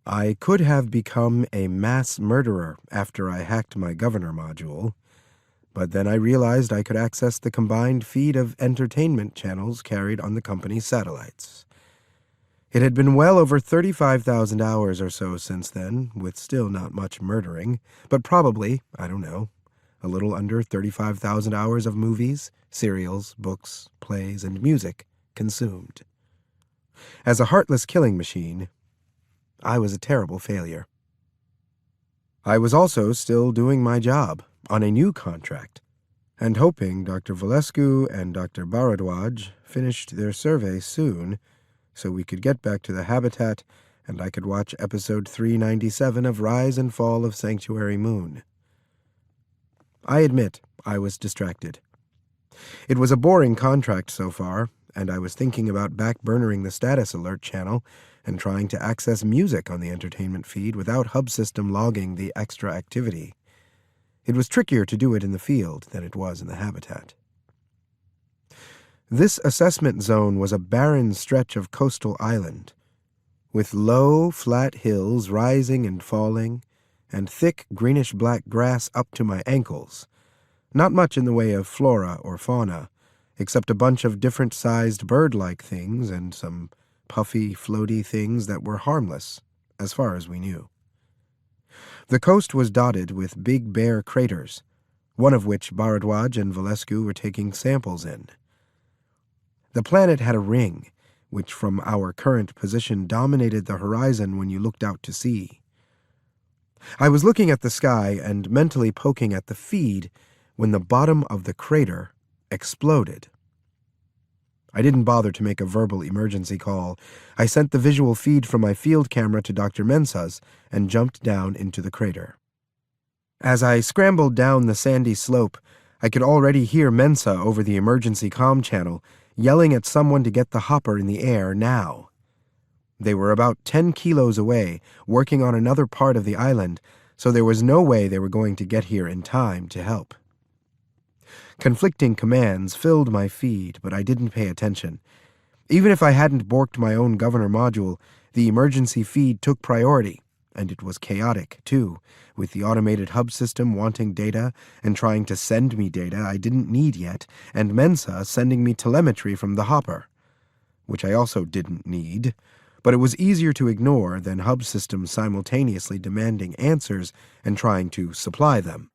I could have become a mass murderer after I hacked my governor module, but then I realized I could access the combined feed of entertainment channels carried on the company's satellites. It had been well over 35,000 hours or so since then, with still not much murdering, but probably, I don't know, a little under 35,000 hours of movies, serials, books, plays, and music consumed. As a heartless killing machine, I was a terrible failure. I was also still doing my job on a new contract, and hoping Dr. Valescu and Dr. Bharadwaj finished their survey soon so we could get back to the habitat and I could watch episode 397 of Rise and Fall of Sanctuary Moon. I admit I was distracted. It was a boring contract so far, and I was thinking about backburnering the status alert channel and trying to access music on the entertainment feed without hub system logging the extra activity. It was trickier to do it in the field than it was in the habitat. This assessment zone was a barren stretch of coastal island, with low, flat hills rising and falling, and thick greenish-black grass up to my ankles. Not much in the way of flora or fauna, except a bunch of different-sized bird-like things and some puffy, floaty things that were harmless, as far as we knew. The coast was dotted with big bare craters, one of which Bharadwaj and Valescu were taking samples in. The planet had a ring, which from our current position dominated the horizon when you looked out to sea. I was looking at the sky and mentally poking at the feed when the bottom of the crater exploded. I didn't bother to make a verbal emergency call. I sent the visual feed from my field camera to Dr. Mensah's and jumped down into the crater. As I scrambled down the sandy slope, I could already hear Mensah over the emergency comm channel yelling at someone to get the hopper in the air now. They were about 10 kilos away, working on another part of the island, so there was no way they were going to get here in time to help. Conflicting commands filled my feed, but I didn't pay attention. Even if I hadn't borked my own governor module, the emergency feed took priority, and it was chaotic, too, with the automated hub system wanting data and trying to send me data I didn't need yet, and Mensah sending me telemetry from the hopper, which I also didn't need, but it was easier to ignore than hub systems simultaneously demanding answers and trying to supply them.